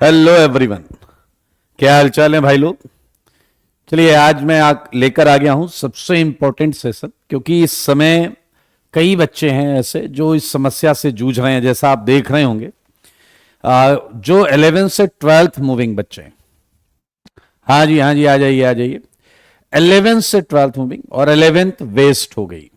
Hello everyone, क्या हाल चाल है भाई लोग। चलिए आज मैं लेकर आ गया हूं सबसे इंपॉर्टेंट सेशन, क्योंकि इस समय कई बच्चे हैं ऐसे जो इस समस्या से जूझ रहे हैं। जैसा आप देख रहे होंगे, जो 11th से 12th मूविंग बच्चे हैं। हाँ जी हाँ जी, आ जाइए आ जाइए। 11th से 12th मूविंग और 11th वेस्ट हो गई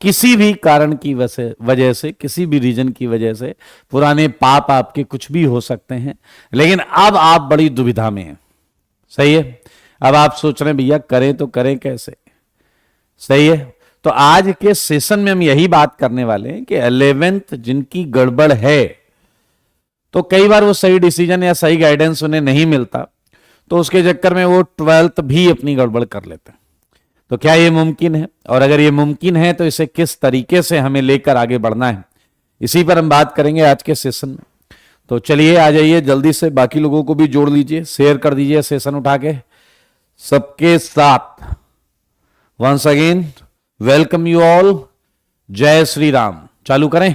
किसी भी कारण की वजह से, किसी भी रीजन की वजह से। पुराने पाप आपके कुछ भी हो सकते हैं, लेकिन अब आप बड़ी दुविधा में हैं। सही है। अब आप सोच रहे हैं भैया करें तो करें कैसे। सही है। तो आज के सेशन में हम यही बात करने वाले हैं कि 11th जिनकी गड़बड़ है, तो कई बार वो सही डिसीजन या सही गाइडेंस उन्हें नहीं मिलता, तो उसके चक्कर में वो 12th भी अपनी गड़बड़ कर लेते हैं। तो क्या ये मुमकिन है, और अगर ये मुमकिन है तो इसे किस तरीके से हमें लेकर आगे बढ़ना है, इसी पर हम बात करेंगे आज के सेशन में। तो चलिए आ जाइए जल्दी से, बाकी लोगों को भी जोड़ लीजिए, शेयर कर दीजिए सेशन उठा के सबके साथ। Once again welcome you all. जय श्री राम। चालू करें।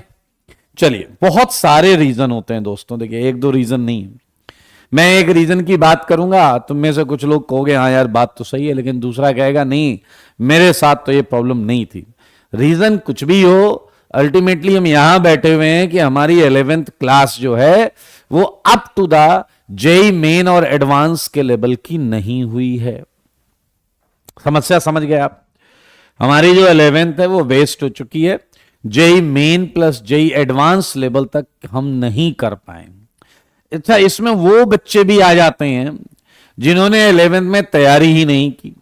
चलिए, बहुत सारे रीजन होते हैं दोस्तों, देखिए एक दो रीजन नहीं। मैं एक रीजन की बात करूंगा, तुम में से कुछ लोग कहोगे हाँ यार बात तो सही है, लेकिन दूसरा कहेगा नहीं मेरे साथ तो ये प्रॉब्लम नहीं थी। रीजन कुछ भी हो, अल्टीमेटली हम यहां बैठे हुए हैं कि हमारी 11th क्लास जो है वो up to the JEE Main और एडवांस के लेवल की नहीं हुई है। समस्या समझ गए आप। हमारी जो 11th है वो वेस्ट हो चुकी है। JEE Main plus JEE advance level तक हम नहीं कर पाए। अच्छा, इसमें वो बच्चे भी आ जाते हैं जिन्होंने 11th में तैयारी ही नहीं की।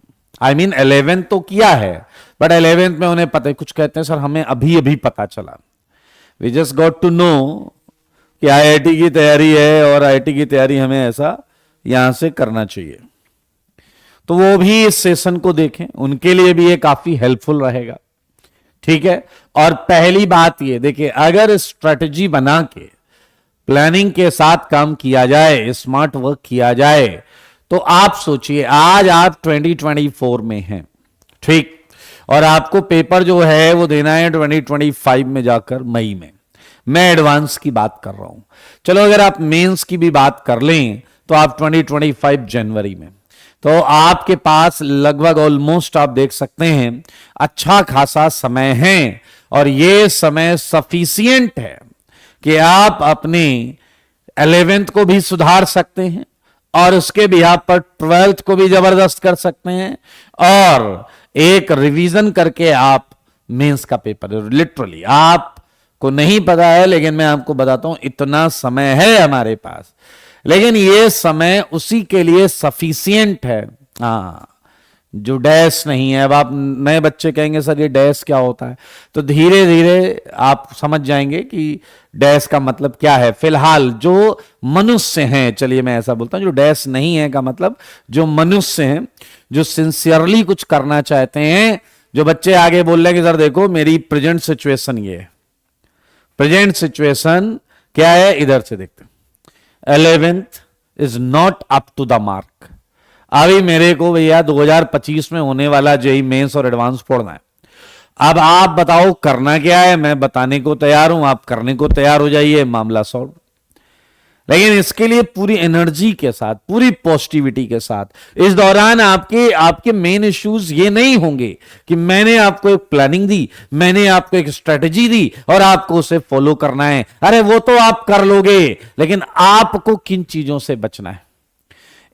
आई मीन 11th तो किया है, बट 11th में उन्हें पता, कुछ कहते हैं सर हमें अभी अभी पता चला, we just got to know कि आईआईटी की तैयारी है और आईआईटी की तैयारी हमें ऐसा यहां से करना चाहिए। तो वो भी इस सेशन को देखें, उनके लिए भी ये काफी हेल्पफुल रहेगा। ठीक है। और पहली बात ये देखिए, अगर स्ट्रेटजी बना के प्लानिंग के साथ काम किया जाए, स्मार्ट वर्क किया जाए, तो आप सोचिए आज आप 2024 में हैं, ठीक, और आपको पेपर जो है वो देना है 2025 में जाकर मई में। मैं एडवांस की बात कर रहा हूं। चलो अगर आप मेंस की भी बात कर लें तो आप 2025 जनवरी में, तो आपके पास लगभग ऑलमोस्ट आप देख सकते हैं अच्छा खासा समय है, और ये समय सफिशियंट है कि आप अपने 11th को भी सुधार सकते हैं और उसके बिहाफ पर 12th को भी जबरदस्त कर सकते हैं, और एक रिवीजन करके आप मेंस का पेपर, लिटरली आपको नहीं पता है लेकिन मैं आपको बताता हूं इतना समय है हमारे पास, लेकिन ये समय उसी के लिए सफिशियंट है। हाँ, जो डैश नहीं है। अब आप नए बच्चे कहेंगे सर ये डैश क्या होता है, तो धीरे धीरे आप समझ जाएंगे कि डैश का मतलब क्या है। फिलहाल जो मनुष्य हैं, चलिए मैं ऐसा बोलता हूं, जो डैश नहीं है का मतलब जो मनुष्य हैं, जो सिंसियरली कुछ करना चाहते हैं, जो बच्चे आगे बोल रहे हैं कि सर देखो मेरी प्रेजेंट सिचुएशन ये है। प्रेजेंट सिचुएशन क्या है, इधर से देखते हैं। 11th is not up to the mark. अभी मेरे को भैया 2025 में होने वाला जेई मेंस और एडवांस फोड़ना है। अब आप बताओ करना क्या है, मैं बताने को तैयार हूं, आप करने को तैयार हो जाइए, मामला सॉल्व। लेकिन इसके लिए पूरी एनर्जी के साथ, पूरी पॉजिटिविटी के साथ, इस दौरान आपके आपके मेन इश्यूज ये नहीं होंगे कि मैंने आपको एक प्लानिंग दी, मैंने आपको एक स्ट्रेटजी दी और आपको उसे फॉलो करना है। अरे वो तो आप कर लोगे, लेकिन आपको किन चीजों से बचना है।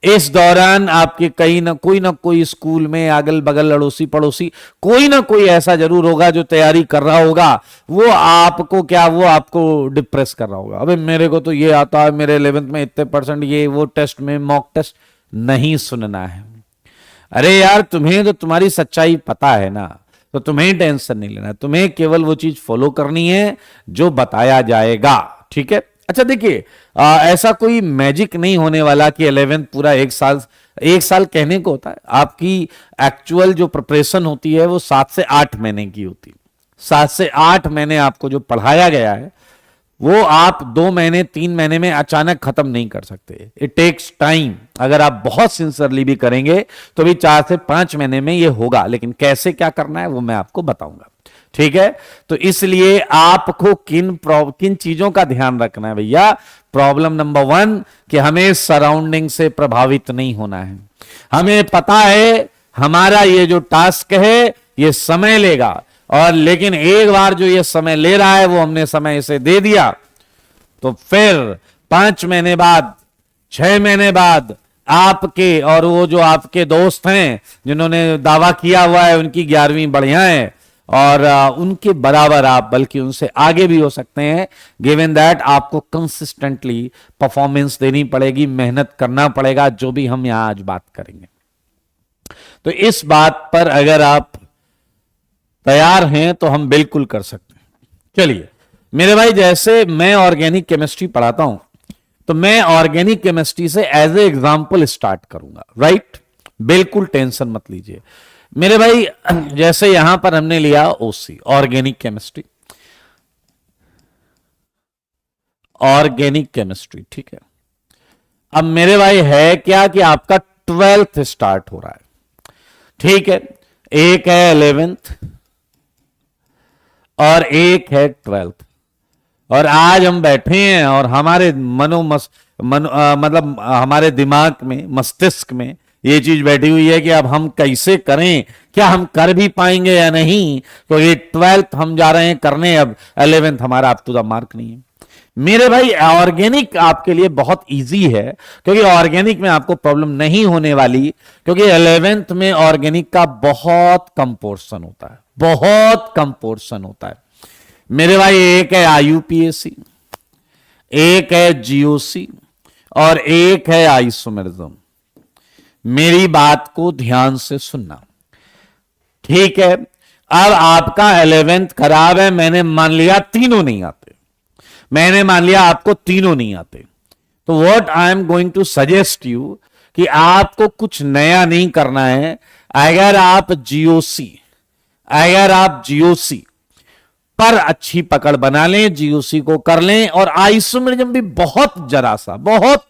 इस दौरान आपके कहीं ना कोई स्कूल में अगल बगल अड़ोसी पड़ोसी कोई ना कोई ऐसा जरूर होगा जो तैयारी कर रहा होगा, वो आपको क्या, वो आपको डिप्रेस कर रहा होगा। अबे मेरे को तो ये आता है, मेरे 11th में इतने परसेंट, ये वो टेस्ट में मॉक टेस्ट नहीं सुनना है। अरे यार तुम्हें तो तुम्हारी सच्चाई पता है ना, तो तुम्हें टेंशन नहीं लेना, तुम्हें केवल वो चीज फॉलो करनी है जो बताया जाएगा। ठीक है। अच्छा देखिए, ऐसा कोई मैजिक नहीं होने वाला कि 11th पूरा एक साल कहने को होता है। आपकी एक्चुअल जो प्रिपरेशन होती है वो 7 से 8 महीने की होती है। 7 से 8 महीने आपको जो पढ़ाया गया है वो आप 2 महीने 3 महीने में अचानक खत्म नहीं कर सकते। It takes time. अगर आप बहुत सिंसियरली भी करेंगे तो भी 4 से 5 महीने में ये होगा, लेकिन कैसे क्या करना है वो मैं आपको बताऊंगा। ठीक है, तो इसलिए आपको किन चीजों का ध्यान रखना है भैया। प्रॉब्लम नंबर 1 कि हमें सराउंडिंग से प्रभावित नहीं होना है। हमें पता है हमारा ये जो टास्क है ये समय लेगा, और लेकिन एक बार जो ये समय ले रहा है वो हमने समय इसे दे दिया, तो फिर 5 महीने बाद, 6 महीने बाद आपके और वो जो आपके दोस्त हैं जिन्होंने दावा किया हुआ है उनकी 11वीं बढ़िया है, और उनके बराबर आप बल्कि उनसे आगे भी हो सकते हैं, गिवन दैट आपको कंसिस्टेंटली परफॉर्मेंस देनी पड़ेगी, मेहनत करना पड़ेगा, जो भी हम यहां आज बात करेंगे। तो इस बात पर अगर आप तैयार हैं तो हम बिल्कुल कर सकते हैं। चलिए मेरे भाई, जैसे मैं ऑर्गेनिक केमिस्ट्री पढ़ाता हूं तो मैं ऑर्गेनिक केमिस्ट्री से एज ए एग्जांपल स्टार्ट करूंगा, राइट? बिल्कुल टेंशन मत लीजिए मेरे भाई। जैसे यहां पर हमने लिया ओसी, ऑर्गेनिक केमिस्ट्री, ऑर्गेनिक केमिस्ट्री, ठीक है। अब मेरे भाई है क्या कि आपका 12th स्टार्ट हो रहा है, ठीक है। एक है 11th और एक है 12th, और आज हम बैठे हैं और हमारे मतलब हमारे दिमाग में, मस्तिष्क में ये चीज बैठी हुई है कि अब हम कैसे करें, क्या हम कर भी पाएंगे या नहीं। तो ये 12th हम जा रहे हैं करने, अब 11th हमारा अप टू द मार्क नहीं है मेरे भाई। ऑर्गेनिक आपके लिए बहुत इजी है, क्योंकि ऑर्गेनिक में आपको प्रॉब्लम नहीं होने वाली, क्योंकि 11th में ऑर्गेनिक का बहुत कम पोर्शन होता है, बहुत कम पोर्शन होता है मेरे भाई। एक है आईयूपीएसी, एक है जीओसी और एक है आइसोमेरिज्म। मेरी बात को ध्यान से सुनना, ठीक है। अब आपका 11th खराब है, मैंने मान लिया तीनों नहीं आते, मैंने मान लिया आपको तीनों नहीं आते, तो what I am going to suggest you कि आपको कुछ नया नहीं करना है। अगर आप जीओसी पर अच्छी पकड़ बना लें, जीओसी को कर लें, और आइसोमेरिज्म भी बहुत जरा सा, बहुत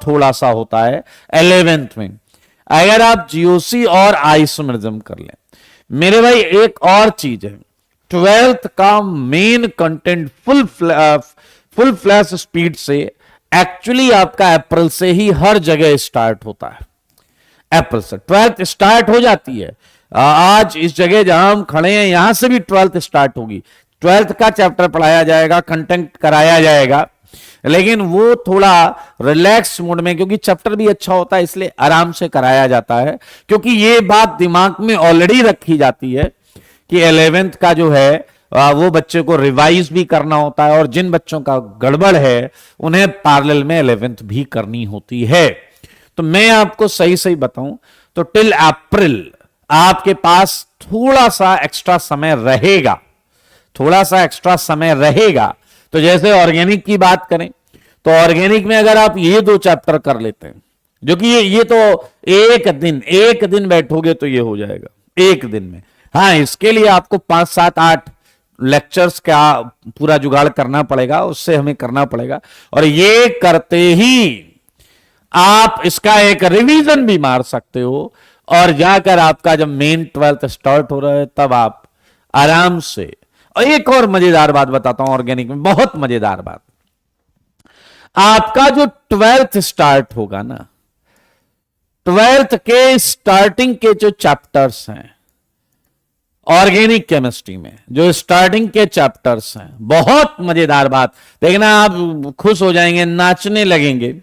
थोड़ा सा होता है 11th में। अगर आप जीओसी और आइसोमेरिज्म कर लें मेरे भाई, एक और चीज है, 12th का main content full flash speed से एक्चुअली आपका अप्रैल से ही हर जगह स्टार्ट होता है। अप्रैल से 12th स्टार्ट हो जाती है। आज इस जगह जहां हम खड़े हैं यहां से भी 12th स्टार्ट होगी, 12th का चैप्टर पढ़ाया जाएगा, कंटेंट कराया जाएगा, लेकिन वो थोड़ा रिलैक्स मूड में, क्योंकि चैप्टर भी अच्छा होता है इसलिए आराम से कराया जाता है, क्योंकि ये बात दिमाग में ऑलरेडी रखी जाती है कि 11th का जो है वो बच्चे को रिवाइज भी करना होता है, और जिन बच्चों का गड़बड़ है उन्हें पैरेलल में 11th भी करनी होती है। तो मैं आपको सही बताऊं तो टिल अप्रैल आपके पास थोड़ा सा एक्स्ट्रा समय रहेगा, तो जैसे ऑर्गेनिक की बात करें तो ऑर्गेनिक में अगर आप ये 2 चैप्टर कर लेते हैं, जो कि ये तो एक दिन बैठोगे तो ये हो जाएगा एक दिन में। हाँ, इसके लिए आपको 5, 7, 8 लेक्चर्स का पूरा जुगाड़ करना पड़ेगा, उससे हमें करना पड़ेगा, और ये करते ही आप इसका एक रिवीजन भी मार सकते हो, और जाकर आपका जब मेन 12th स्टार्ट हो रहा है तब आप आराम से। और एक और मजेदार बात बताता हूं ऑर्गेनिक में, बहुत मजेदार बात, आपका जो 12th स्टार्ट होगा ना, 12th के स्टार्टिंग के जो चैप्टर्स हैं ऑर्गेनिक केमिस्ट्री में, जो स्टार्टिंग के चैप्टर्स हैं, बहुत मजेदार बात देखना, आप खुश हो जाएंगे, नाचने लगेंगे।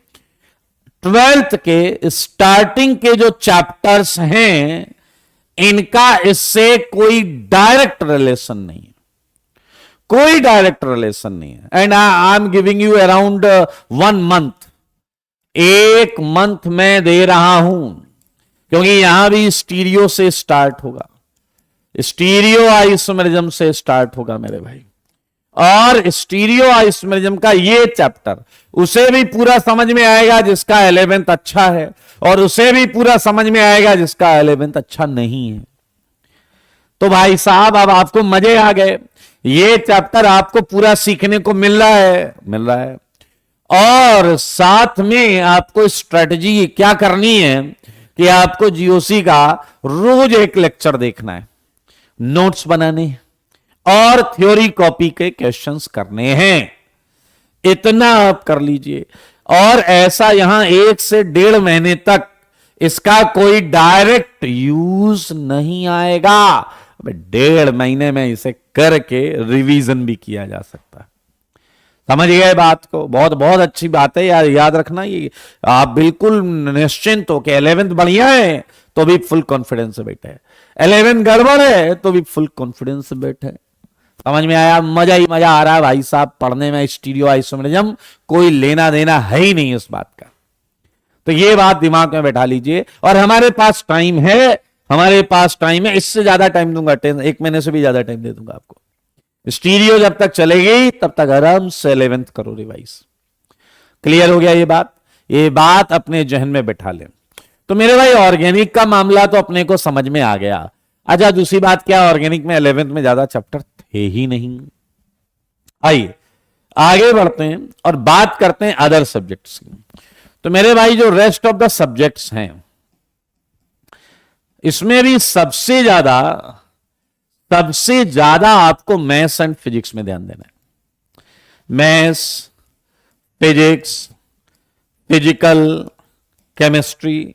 12th के स्टार्टिंग के जो चैप्टर्स हैं इनका इससे कोई डायरेक्ट रिलेशन नहीं है, कोई डायरेक्ट रिलेशन नहीं है। And I am giving you around 1 month, 1 month में दे रहा हूं, क्योंकि यहां भी स्टीरियो से स्टार्ट होगा, स्टीरियो आइसोमेरिज्म से स्टार्ट होगा मेरे भाई, और स्टीरियो आइसोमेरिज्म का ये चैप्टर उसे भी पूरा समझ में आएगा जिसका 11th अच्छा है, और उसे भी पूरा समझ में आएगा जिसका 11th अच्छा नहीं है। तो भाई साहब अब आपको मजे आ गए, ये चैप्टर आपको पूरा सीखने को मिल रहा है, और साथ में आपको स्ट्रेटजी क्या करनी है कि आपको जीओसी का रोज एक लेक्चर देखना है, नोट्स बनाने और थ्योरी कॉपी के क्वेश्चंस करने हैं। इतना आप कर लीजिए, और ऐसा यहां 1 से 1.5 महीने तक इसका कोई डायरेक्ट यूज नहीं आएगा। 1.5 महीने में इसे करके रिवीजन भी किया जा सकता है। समझ गए बात को? बहुत बहुत अच्छी बात है यार, याद रखना ये। आप बिल्कुल निश्चिंत हो कि 11th बढ़िया है तो भी फुल कॉन्फिडेंस से बैठे, 11 गड़बड़ है तो भी फुल कॉन्फिडेंस से बैठे। समझ में आया? मजा ही मजा आ रहा है भाई साहब पढ़ने में। स्टीरियो आइसोमेरिज्म कोई लेना देना है ही नहीं इस बात का। तो ये बात दिमाग में बैठा लीजिए। और हमारे पास टाइम है, हमारे पास टाइम है। इससे ज्यादा टाइम दूंगा, 1 महीने से भी ज्यादा टाइम दे दूंगा आपको। स्टीरियो जब तक चलेगी तब तक आराम से 11th करो रिवाइज। क्लियर हो गया ये बात? ये बात अपने जहन में बैठा लें। तो मेरे भाई ऑर्गेनिक का मामला तो अपने को समझ में आ गया। अच्छा, दूसरी बात क्या, ऑर्गेनिक में 11th में ज्यादा चैप्टर थे ही नहीं। आइए आगे बढ़ते हैं और बात करते हैं अदर सब्जेक्ट्स की। तो मेरे भाई जो रेस्ट ऑफ द सब्जेक्ट्स हैं, इसमें भी सबसे ज्यादा आपको मैथ्स एंड फिजिक्स में ध्यान देना है। Maths, physics, physical chemistry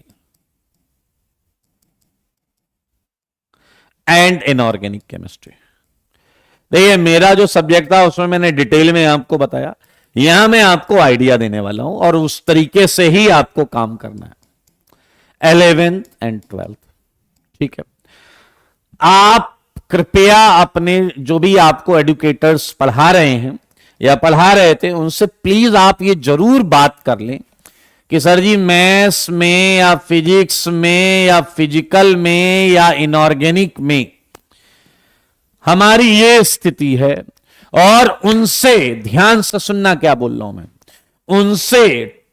and inorganic chemistry. देखिए मेरा जो सब्जेक्ट था उसमें मैंने डिटेल में आपको बताया, यहां मैं आपको आइडिया देने वाला हूं और उस तरीके से ही आपको काम करना है। 11th एंड 12th, ठीक है। आप कृपया अपने जो भी आपको एडुकेटर्स पढ़ा रहे हैं या पढ़ा रहे थे उनसे प्लीज आप ये जरूर बात कर लें कि सर जी मैथ्स में या फिजिक्स में या फिजिकल में या इनऑर्गेनिक में हमारी ये स्थिति है, और उनसे ध्यान से सुनना क्या बोल रहा हूं मैं, उनसे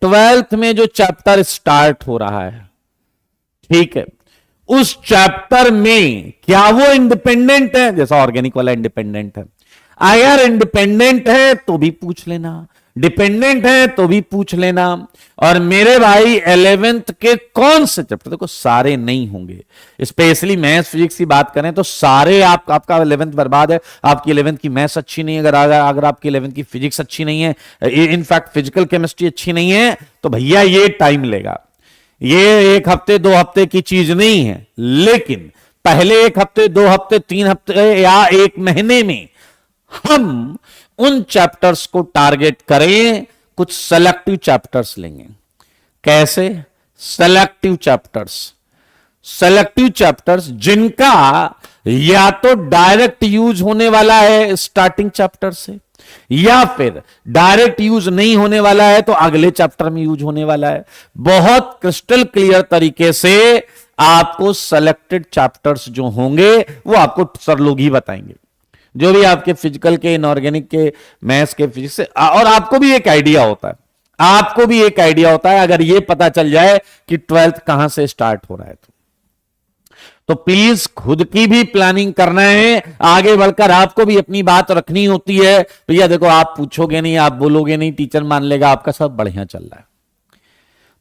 12th में जो चैप्टर स्टार्ट हो रहा है, ठीक है, उस चैप्टर में क्या वो इंडिपेंडेंट है? जैसा ऑर्गेनिक वाला इंडिपेंडेंट है, अगर इंडिपेंडेंट है तो भी पूछ लेना, डिपेंडेंट है तो भी पूछ लेना। और मेरे भाई 11th के कौन से चैप्टर, देखो सारे नहीं होंगे, स्पेशली मैथ्स फिजिक्स की बात करें तो सारे आपका 11th बर्बाद है। आपकी 11th की मैथ्स अच्छी नहीं है, अगर आपकी 11th की फिजिक्स अच्छी नहीं है, इनफैक्ट फिजिकल केमिस्ट्री अच्छी नहीं है, तो भैया ये टाइम लेगा। ये 1 हफ्ते 2 हफ्ते की चीज नहीं है, लेकिन पहले 1 हफ्ते 2 हफ्ते 3 हफ्ते या 1 महीने में हम उन चैप्टर्स को टारगेट करें, कुछ सेलेक्टिव चैप्टर्स लेंगे। कैसे? सेलेक्टिव चैप्टर्स जिनका या तो डायरेक्ट यूज होने वाला है स्टार्टिंग चैप्टर से, या फिर डायरेक्ट यूज नहीं होने वाला है तो अगले चैप्टर में यूज होने वाला है। बहुत क्रिस्टल क्लियर तरीके से आपको सेलेक्टेड चैप्टर्स जो होंगे वो आपको सर लोग ही बताएंगे, जो भी आपके फिजिकल के, इनऑर्गेनिक के, मैथ्स के, फिजिक्स से। और आपको भी एक आइडिया होता है, अगर ये पता चल जाए कि 12th कहां से स्टार्ट हो रहा है तो प्लीज खुद की भी प्लानिंग करना है। आगे बढ़कर आपको भी अपनी बात रखनी होती है। भैया देखो आप पूछोगे नहीं, आप बोलोगे नहीं, टीचर मान लेगा आपका सब बढ़िया चल रहा है,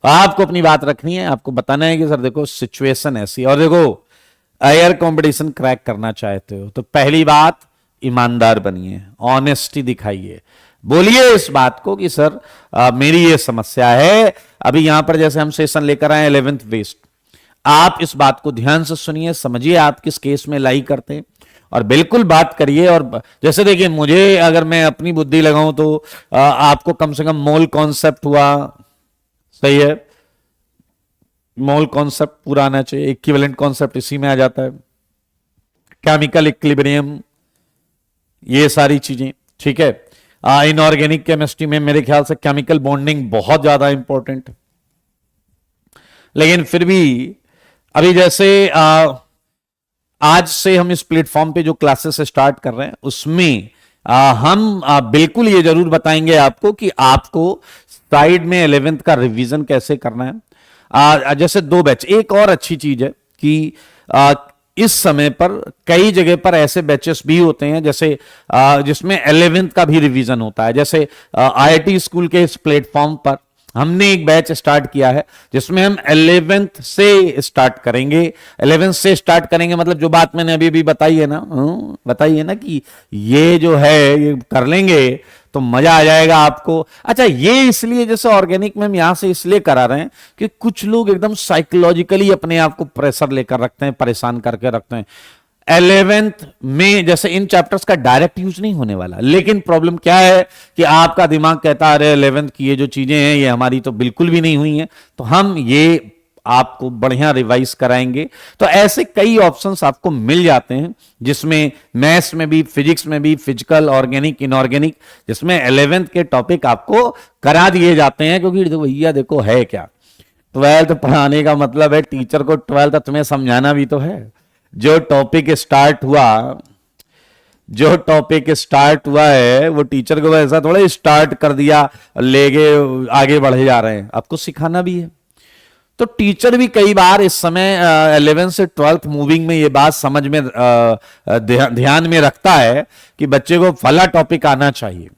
तो आपको अपनी बात रखनी है। आपको बताना है कि सर देखो सिचुएशन ऐसी, और देखो अगर कंपटीशन क्रैक करना चाहते हो तो पहली बात ईमानदार बनिए, ऑनेस्टी दिखाइए, बोलिए इस बात को कि सर मेरी ये समस्या है। अभी यहां पर जैसे हम सेशन लेकर आए 11th वेस्ट, आप इस बात को ध्यान से सुनिए, समझिए आप किस केस में लाई करते हैं और बिल्कुल बात करिए। और जैसे देखिए मुझे अगर मैं अपनी बुद्धि लगाऊं तो आपको कम से कम मोल कॉन्सेप्ट हुआ, सही है, मोल कॉन्सेप्ट पूरा आना चाहिए, इक्विवेलेंट कॉन्सेप्ट इसी में आ जाता है, केमिकल इक्विलिब्रियम, ये सारी चीजें, ठीक है। इनऑर्गेनिक केमिस्ट्री में मेरे ख्याल से केमिकल बॉन्डिंग बहुत ज्यादा इंपॉर्टेंट है, लेकिन फिर भी अभी जैसे आज से हम इस प्लेटफॉर्म पे जो क्लासेस स्टार्ट कर रहे हैं उसमें हम बिल्कुल ये जरूर बताएंगे आपको कि आपको साइड में 11th का रिवीजन कैसे करना है। जैसे 2 बैच, एक और अच्छी चीज है कि इस समय पर कई जगह पर ऐसे बैचेस भी होते हैं जैसे जिसमें 11th का भी रिवीजन होता है। जैसे IIT स्कूल के इस प्लेटफॉर्म पर हमने एक बैच स्टार्ट किया है जिसमें हम 11th से स्टार्ट करेंगे। 11th से स्टार्ट करेंगे मतलब जो बात मैंने अभी भी बताई है ना, बताई है ना कि ये जो है ये कर लेंगे तो मजा आ जाएगा आपको। अच्छा, ये इसलिए जैसे ऑर्गेनिक में हम यहां से इसलिए करा रहे हैं कि कुछ लोग एकदम साइकोलॉजिकली अपने आप को प्रेशर लेकर रखते हैं, परेशान करके रखते हैं। 11th में जैसे इन चैप्टर्स का डायरेक्ट यूज नहीं होने वाला, लेकिन प्रॉब्लम क्या है कि आपका दिमाग कहता है अरे 11th की ये जो चीजें हैं ये हमारी तो बिल्कुल भी नहीं हुई हैं, तो हम ये आपको बढ़िया रिवाइज कराएंगे। तो ऐसे कई ऑप्शंस आपको मिल जाते हैं जिसमें मैथ्स में भी, फिजिक्स में भी, फिजिकल, ऑर्गेनिक, इनऑर्गेनिक, जिसमें 11th के टॉपिक आपको करा दिए जाते हैं। क्योंकि भैया देखो है क्या, 12th पढ़ाने का मतलब है टीचर को 12th तुम्हें समझाना भी तो है। जो टॉपिक स्टार्ट हुआ है वो टीचर को ऐसा थोड़ा स्टार्ट कर दिया लेके आगे बढ़े जा रहे हैं, आपको सिखाना भी है। तो टीचर भी कई बार इस समय 11th से 12th मूविंग में ये बात समझ में ध्यान में रखता है कि बच्चे को फला टॉपिक आना चाहिए।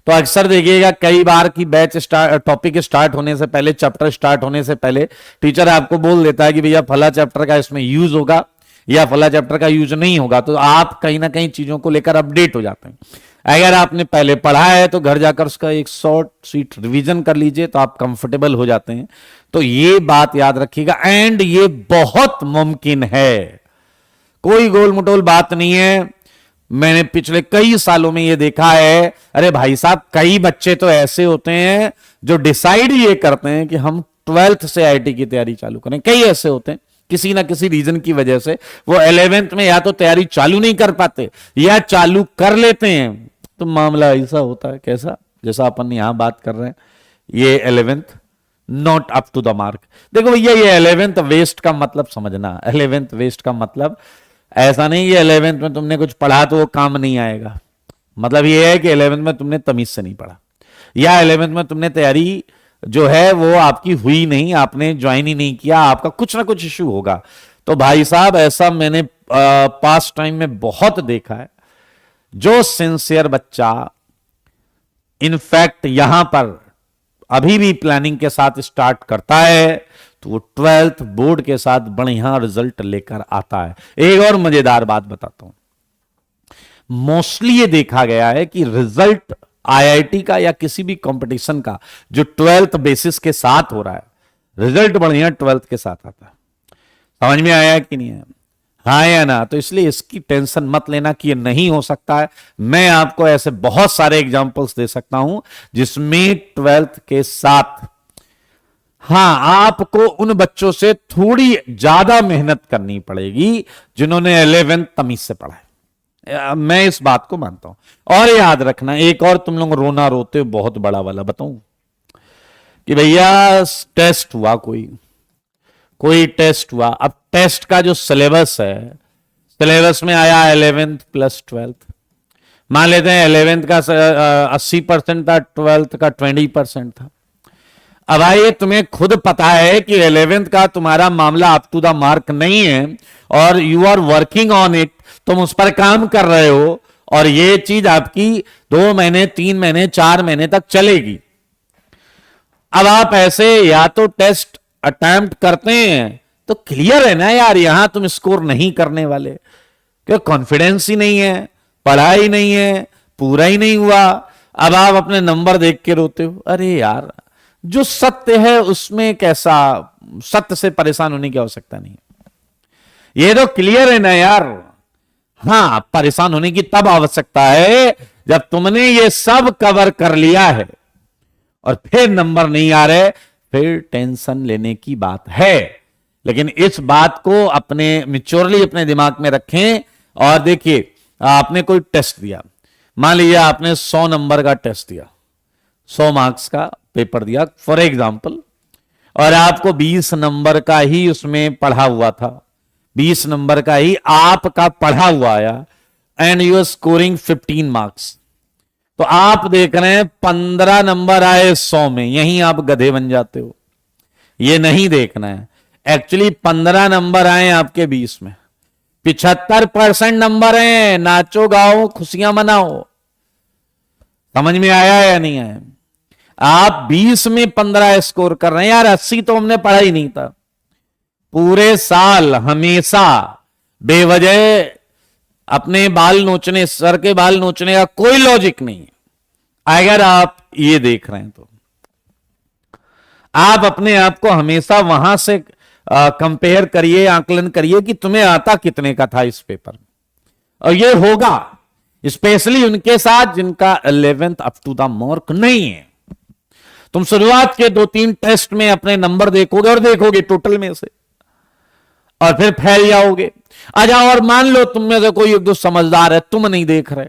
तो अक्सर देखिएगा कई बार की बैच टॉपिक स्टार्ट होने से पहले, चैप्टर स्टार्ट होने से पहले टीचर आपको बोल देता है कि भैया फला चैप्टर का इसमें यूज होगा या फला चैप्टर का यूज नहीं होगा। तो आप कहीं ना कहीं चीजों को लेकर अपडेट हो जाते हैं। अगर आपने पहले पढ़ा है तो घर जाकर उसका एक शॉर्ट स्वीट रिवीजन कर लीजिए तो आप कंफर्टेबल हो जाते हैं। तो ये बात याद रखिएगा, एंड ये बहुत मुमकिन है, कोई गोल मटोल बात नहीं है। मैंने पिछले कई सालों में ये देखा है, अरे भाई साहब कई बच्चे तो ऐसे होते हैं जो डिसाइड ये करते हैं कि हम 12th से आईआईटी की तैयारी चालू करें। कई ऐसे होते हैं किसी ना किसी रीजन की वजह से वो 11th में या तो तैयारी चालू नहीं कर पाते या चालू कर लेते हैं। तो मामला ऐसा होता है, कैसा, जैसा अपन यहां बात कर रहे हैं, ये 11th not up to the mark. देखो भैया ये 11th वेस्ट का मतलब समझना, 11th वेस्ट का मतलब ऐसा नहीं कि 11th में तुमने कुछ पढ़ा तो वो काम नहीं आएगा। मतलब ये है कि 11th में तुमने तमीज से नहीं पढ़ा या 11th में तुमने तैयारी जो है वो आपकी हुई नहीं, आपने ज्वाइन ही नहीं किया, आपका कुछ ना कुछ इश्यू होगा। तो भाई साहब ऐसा मैंने पास्ट टाइम में बहुत देखा है। जो सिंसियर बच्चा इनफैक्ट यहां पर अभी भी प्लानिंग के साथ स्टार्ट करता है तो वो 12th बोर्ड के साथ बढ़िया रिजल्ट लेकर आता है। एक और मजेदार बात बताता हूं, मोस्टली ये देखा गया है कि रिजल्ट आईआईटी का या किसी भी कंपटीशन का जो 12th बेसिस के साथ हो रहा है, रिजल्ट बढ़िया 12th के साथ आता है। समझ में आया कि नहीं है, हाँ या ना? तो इसलिए इसकी टेंशन मत लेना कि ये नहीं हो सकता है। मैं आपको ऐसे बहुत सारे एग्जांपल्स दे सकता हूं जिसमें 12th के साथ, हाँ, आपको उन बच्चों से थोड़ी ज्यादा मेहनत करनी पड़ेगी जिन्होंने 11th तमीज से पढ़ा है। मैं इस बात को मानता हूं। और याद रखना, एक और तुम लोग रोना रोते हो बहुत बड़ा वाला बताऊं कि भैया टेस्ट हुआ, कोई टेस्ट हुआ। अब टेस्ट का जो सिलेबस है, सिलेबस में आया 11th प्लस 12th। मान लेते हैं 11th का 80% था, 12th का 20% था। अब भाई तुम्हें खुद पता है कि 11th का तुम्हारा मामला अप टू द मार्क नहीं है और you are working on it, तुम उस पर काम कर रहे हो और ये चीज आपकी 2 महीने, 3 महीने, 4 महीने तक चलेगी। अब आप ऐसे या तो टेस्ट अटेम्प्ट करते हैं तो क्लियर है ना यार, यहां तुम स्कोर नहीं करने वाले, क्योंकि कॉन्फिडेंस ही नहीं है, पढ़ाई नहीं है, पूरा ही नहीं हुआ। अब आप अपने नंबर देख के रोते हो। अरे यार, जो सत्य है उसमें कैसा, सत्य से परेशान होने की आवश्यकता नहीं, ये तो क्लियर है ना यार। हां, परेशान होने की तब आवश्यकता है जब तुमने ये सब कवर कर लिया है और फिर नंबर नहीं आ रहे, फिर टेंशन लेने की बात है। लेकिन इस बात को अपने मिच्योरली अपने दिमाग में रखें। और देखिए, आपने कोई टेस्ट दिया, मान लीजिए आपने 100 नंबर का टेस्ट दिया, 100 मार्क्स का पेपर दिया फॉर एग्जाम्पल, और आपको 20 नंबर का ही उसमें पढ़ा हुआ था, 20 नंबर का ही आपका पढ़ा हुआ आया, and you are scoring 15 marks. तो आप देख रहे हैं 15 नंबर आए 100 में, यहीं आप गधे बन जाते हो। ये नहीं देखना है, एक्चुअली 15 नंबर आए आपके 20 में, 75% नंबर हैं, नाचो गाओ खुशियां मनाओ। समझ में आया या नहीं आया? आप 20 में 15 स्कोर कर रहे हैं यार। 80 तो हमने पढ़ा ही नहीं था। पूरे साल हमेशा बेवजह अपने बाल नोचने, सर के बाल नोचने का कोई लॉजिक नहीं है। अगर आप ये देख रहे हैं तो आप अपने आप को हमेशा वहां से कंपेयर करिए, आकलन करिए कि तुम्हें आता कितने का था इस पेपर में। और ये होगा स्पेशली उनके साथ जिनका 11th up to the mark नहीं है। तुम शुरुआत के 2-3 टेस्ट में अपने नंबर देखोगे और देखोगे टोटल में से, और फिर फैल जाओगे। अच्छा, और मान लो तुम में से कोई एक दो समझदार है, तुम नहीं देख रहे,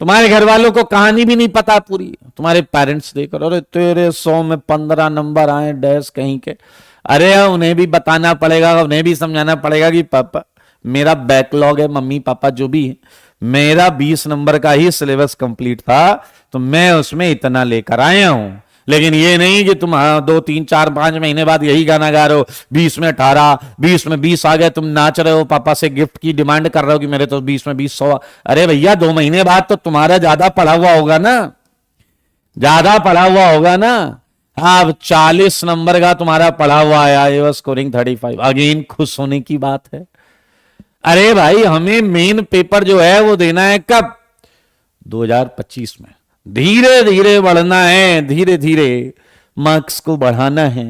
तुम्हारे घर वालों को कहानी भी नहीं पता पूरी, तुम्हारे पेरेंट्स देख रहे, अरे तेरे 100 में 15 नंबर आए डैश कहीं के। अरे उन्हें भी बताना पड़ेगा, उन्हें भी समझाना पड़ेगा कि पापा मेरा बैकलॉग है, मम्मी पापा जो भी है, मेरा 20 नंबर का ही सिलेबस कंप्लीट था, तो मैं उसमें इतना लेकर आया हूं। लेकिन ये नहीं कि तुम 2, 3, 4, 5 महीने बाद यही गाना गा रहे हो, 20 में 18, 20 में 20 आ गए, तुम नाच रहे हो, पापा से गिफ्ट की डिमांड कर रहे हो कि मेरे तो 20 में 20 100। अरे भैया 2 महीने बाद तो तुम्हारा ज्यादा पढ़ा हुआ होगा ना, ज्यादा पढ़ा हुआ होगा ना। हाँ, 40 नंबर का तुम्हारा पढ़ा हुआ आया, ये वाज स्कोरिंग 35, अगेन खुश होने की बात है। अरे भाई हमें मेन पेपर जो है वो देना है कब? 2025 में। धीरे धीरे बढ़ना है, धीरे धीरे मार्क्स को बढ़ाना है।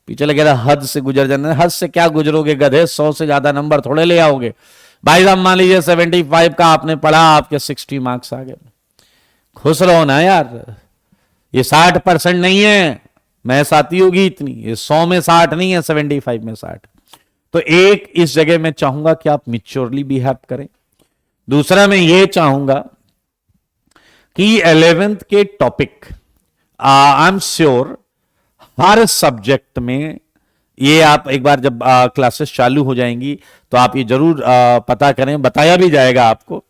पीछे लगे रहा हद से गुजर जाना। हद से क्या गुजरोगे गधे, 100 से ज्यादा नंबर थोड़े ले आओगे। भाई साहब मान लीजिए 75 का आपने पढ़ा, आपके 60 मार्क्स आ गए, खुश रहो ना यार। ये 60% नहीं है, मैथ्स आती होगी इतनी, ये 100 में 60 नहीं है, 75 में 60। तो एक इस जगह मैं चाहूंगा कि आप मिच्योरली बिहेव करें। दूसरा मैं ये चाहूंगा कि 11th के topic I am sure her subject में, ये आप एक बार जब क्लासेस चालू हो जाएंगी तो आप ये जरूर पता करें, बताया भी जाएगा आपको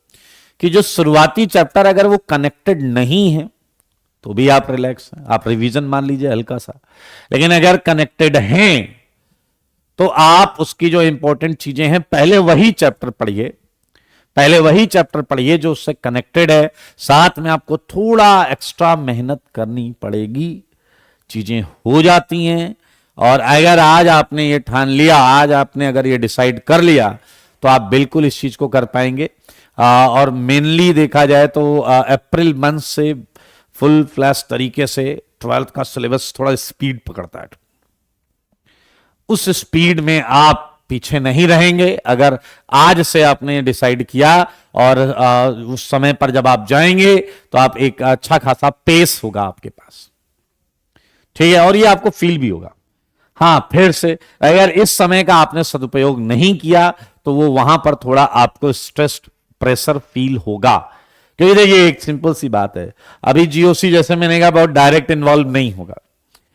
कि जो शुरुआती चैप्टर अगर वो कनेक्टेड नहीं है तो भी आप रिलैक्स हैं, आप रिवीजन मान लीजिए हल्का सा। लेकिन अगर कनेक्टेड हैं तो आप उसकी जो इंपॉर्टेंट चीजें हैं पहले वही चैप्टर पढ़िए, पहले वही चैप्टर पढ़िए जो उससे कनेक्टेड है। साथ में आपको थोड़ा एक्स्ट्रा मेहनत करनी पड़ेगी, चीजें हो जाती हैं। और अगर आज आपने ये ठान लिया, आज आपने अगर ये डिसाइड कर लिया तो आप बिल्कुल इस चीज को कर पाएंगे। और मेनली देखा जाए तो अप्रैल मंथ से फुल फ्लैश तरीके से 12th का सिलेबस थोड़ा स्पीड पकड़ता है। उस स्पीड में आप पीछे नहीं रहेंगे अगर आज से आपने डिसाइड किया, और उस समय पर जब आप जाएंगे तो आप एक अच्छा खासा पेस होगा आपके पास, ठीक है, और ये आपको फील भी होगा। हाँ, फिर से अगर इस समय का आपने सदुपयोग नहीं किया तो वो वहां पर थोड़ा आपको स्ट्रेस प्रेशर फील होगा। क्योंकि देखिए एक सिंपल सी बात है, अभी जीओसी जैसे मैंने कहा बहुत डायरेक्ट इन्वॉल्व नहीं होगा,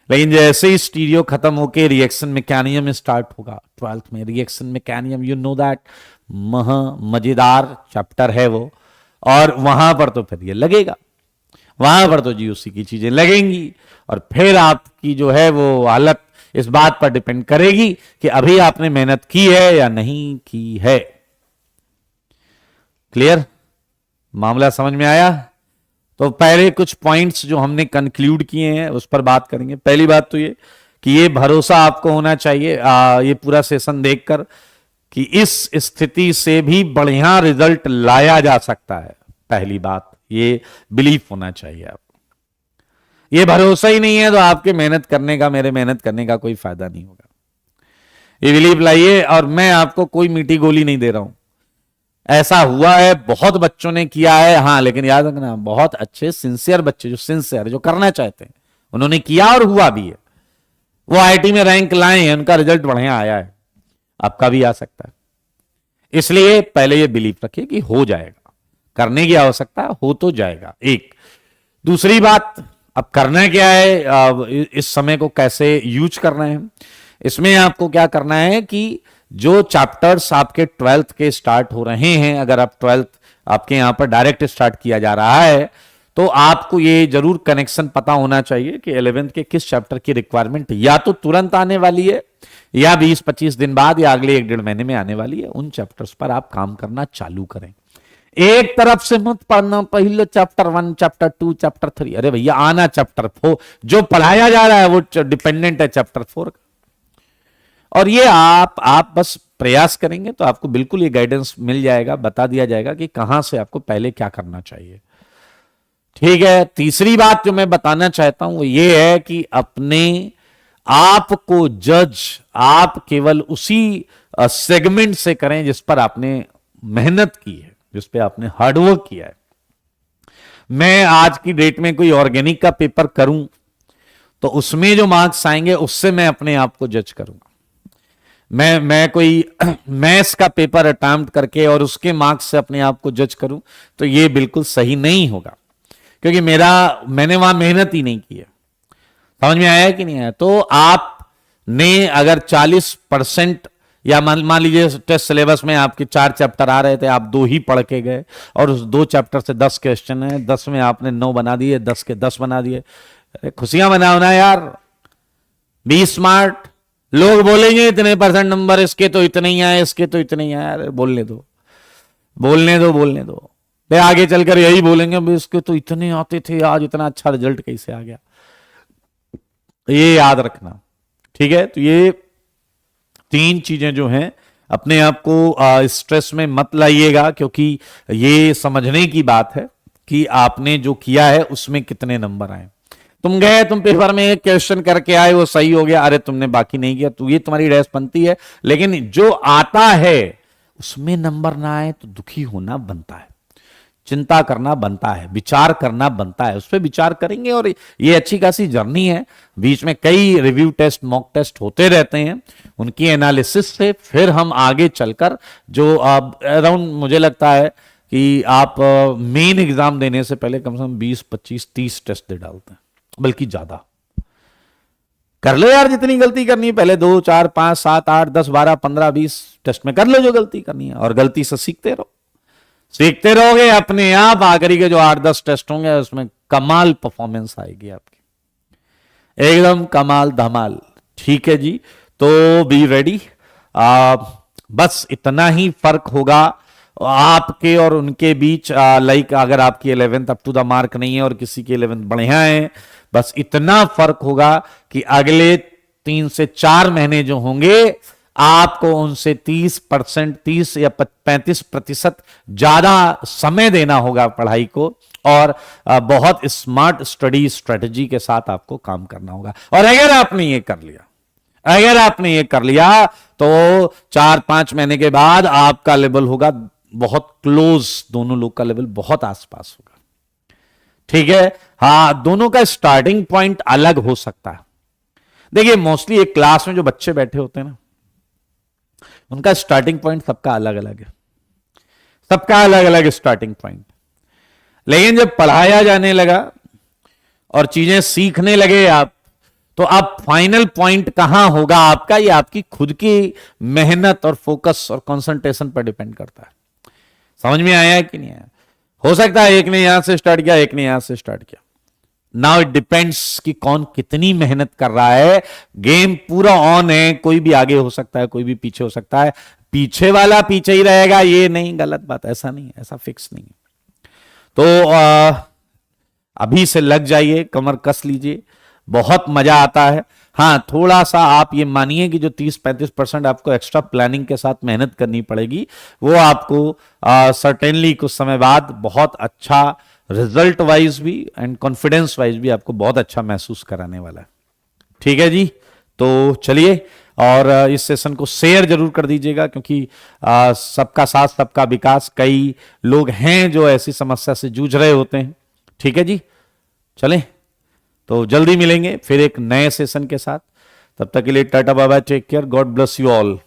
लेकिन जैसे ही स्टीरियो खत्म होके रिएक्शन मैकेनिज्म स्टार्ट होगा 12th में, reaction mechanism you know that मजेदार चैप्टर है वो, और वहां पर तो फिर ये लगेगा, वहां पर तो जीओसी की चीजें लगेंगी। और फिर आपकी जो है वो हालत इस बात पर डिपेंड करेगी कि अभी आपने मेहनत की है या नहीं की है। क्लियर? मामला समझ में आया? तो पहले कुछ पॉइंट्स जो हमने कंक्लूड किए हैं उस पर बात करेंगे। पहली बात तो ये कि ये भरोसा आपको होना चाहिए ये पूरा सेशन देखकर कि इस स्थिति से भी बढ़िया रिजल्ट लाया जा सकता है। पहली बात ये बिलीफ होना चाहिए आपको। ये भरोसा ही नहीं है तो आपके मेहनत करने का, मेरे मेहनत करने का कोई फायदा नहीं होगा। ये बिलीफ लाइए। और मैं आपको कोई मीठी गोली नहीं दे रहा हूं, ऐसा हुआ है, बहुत बच्चों ने किया है। हाँ, लेकिन याद रखना बहुत अच्छे सिंसियर बच्चे, जो सिंसियर जो करना चाहते हैं, उन्होंने किया और हुआ भी है। वो आईआईटी में रैंक लाए हैं, उनका रिजल्ट बढ़िया आया है, आपका भी आ सकता है। इसलिए पहले ये बिलीफ रखिए कि हो जाएगा, करने की आवश्यकता हो तो जाएगा। एक दूसरी बात, अब करना क्या है, इस समय को कैसे यूज करना है, इसमें आपको क्या करना है कि जो चैप्टर्स आपके 12th के स्टार्ट हो रहे हैं, अगर आप 12th आपके यहां पर डायरेक्ट स्टार्ट किया जा रहा है तो आपको ये जरूर कनेक्शन पता होना चाहिए कि 11th के किस चैप्टर की रिक्वायरमेंट या तो तुरंत आने वाली है या 20-25 दिन बाद या अगले 1-1.5 महीने में आने वाली है। उन चैप्टर्स पर आप काम करना चालू करें। एक तरफ से मत पढ़ना पहले चैप्टर 1, चैप्टर 2, चैप्टर 3। अरे भैया आना चैप्टर 4, जो पढ़ाया जा रहा है वो डिपेंडेंट है चैप्टर 4 का। और ये आप बस प्रयास करेंगे तो आपको बिल्कुल ये गाइडेंस मिल जाएगा, बता दिया जाएगा कि कहां से आपको पहले क्या करना चाहिए। ठीक है। तीसरी बात जो मैं बताना चाहता हूं वो ये है कि अपने आप को जज आप केवल उसी सेगमेंट से करें जिस पर आपने मेहनत की है, जिस पे आपने हार्डवर्क किया है। मैं आज की डेट में कोई ऑर्गेनिक का पेपर करूं तो उसमें जो मार्क्स आएंगे उससे मैं अपने आप को जज करूंगा। मैं कोई मैथ्स का पेपर अटेम्प्ट करके और उसके मार्क्स से अपने आप को जज करूं तो ये बिल्कुल सही नहीं होगा, क्योंकि मैंने वहां मेहनत ही नहीं की है। समझ में आया कि नहीं आया? तो आपने अगर 40% या मान लीजिए टेस्ट सिलेबस में आपके 4 चैप्टर आ रहे थे, आप 2 ही पढ़ के गए और उस 2 चैप्टर से 10 क्वेश्चन है, 10 में आपने 9 बना दिए, 10 के 10 बना दिए। अरे खुशियां मनाओ ना यार, बी स्मार्ट। लोग बोलेंगे इतने % नंबर इसके तो इतने ही आए, इसके तो इतने ही आए। अरे बोलने दो, बोलने दो, बोलने दो। वे आगे चलकर यही बोलेंगे इसके तो इतने आते थे, आज इतना अच्छा रिजल्ट कैसे आ गया। ये याद रखना, ठीक है। तो ये 3 चीजें जो हैं अपने आप को स्ट्रेस में मत लाइएगा, क्योंकि ये समझने की बात है कि आपने जो किया है उसमें कितने नंबर आए। तुम गए, तुम पेपर में एक क्वेश्चन करके आए, वो सही हो गया, अरे तुमने बाकी नहीं किया, तो ये तुम्हारी रेस बनती है। लेकिन जो आता है उसमें नंबर ना आए तो दुखी होना बनता है, चिंता करना बनता है, विचार करना बनता है। उस पर विचार करेंगे और ये अच्छी खासी जर्नी है। बीच में कई रिव्यू टेस्ट, मॉक टेस्ट होते रहते हैं, उनकी एनालिसिस से फिर हम आगे चलकर जो अराउंड मुझे लगता है कि आप मेन एग्जाम देने से पहले कम से कम 20, 25, 30 टेस्ट दे डालते हैं, बल्कि ज्यादा कर लो यार। जितनी गलती करनी है पहले 2, 4, 5, 7, 8, 10, 12, 15, 20 टेस्ट में कर लो जो गलती करनी है, और गलती से सीखते रहो। सीखते रहोगे अपने आप आखिरी के जो 8-10 टेस्ट होंगे उसमें कमाल परफॉर्मेंस आएगी आपकी, एकदम कमाल धमाल। ठीक है जी, तो बी रेडी। बस इतना ही फर्क होगा आपके और उनके बीच। लाइक अगर आपकी 11th up to the mark नहीं है और किसी की 11th बढ़िया है, बस इतना फर्क होगा कि अगले 3 से 4 महीने जो होंगे आपको उनसे 30% या 35% ज्यादा समय देना होगा पढ़ाई को, और बहुत स्मार्ट स्टडी स्ट्रेटजी के साथ आपको काम करना होगा। और अगर आपने ये कर लिया, अगर आपने ये कर लिया तो 4-5 महीने के बाद आपका लेवल होगा बहुत क्लोज, दोनों लोग का लेवल बहुत आसपास होगा। ठीक है। हाँ, दोनों का स्टार्टिंग पॉइंट अलग हो सकता है। देखिए मोस्टली एक क्लास में जो बच्चे बैठे होते हैं ना, उनका स्टार्टिंग पॉइंट सबका अलग अलग है, सबका अलग अलग स्टार्टिंग पॉइंट। लेकिन जब पढ़ाया जाने लगा और चीजें सीखने लगे आप, तो अब फाइनल पॉइंट कहां होगा आपका, ये आपकी खुद की मेहनत और फोकस और कंसंट्रेशन पर डिपेंड करता है। समझ में आया है कि नहीं आया? हो सकता है एक ने यहां से स्टार्ट किया, एक ने यहां से स्टार्ट किया। नाउ इट डिपेंड्स कि कौन कितनी मेहनत कर रहा है। गेम पूरा ऑन है, कोई भी आगे हो सकता है, कोई भी पीछे हो सकता है। पीछे वाला पीछे ही रहेगा ये नहीं, गलत बात, ऐसा नहीं, ऐसा फिक्स नहीं। तो अभी से लग जाइए, कमर कस लीजिए, बहुत मजा आता है। हाँ, थोड़ा सा आप ये मानिए कि जो 30-35% आपको एक्स्ट्रा प्लानिंग के साथ मेहनत करनी पड़ेगी, वो आपको सर्टेनली कुछ समय बाद बहुत अच्छा रिजल्ट वाइज भी एंड कॉन्फिडेंस वाइज भी आपको बहुत अच्छा महसूस कराने वाला है। ठीक है जी, तो चलिए, और इस सेशन को शेयर जरूर कर दीजिएगा, क्योंकि सबका साथ सबका विकास। कई लोग हैं जो ऐसी समस्या से जूझ रहे होते हैं। ठीक है जी, चलें, तो जल्दी मिलेंगे फिर एक नए सेशन के साथ। तब तक के लिए tata bye bye, take care, God bless you all.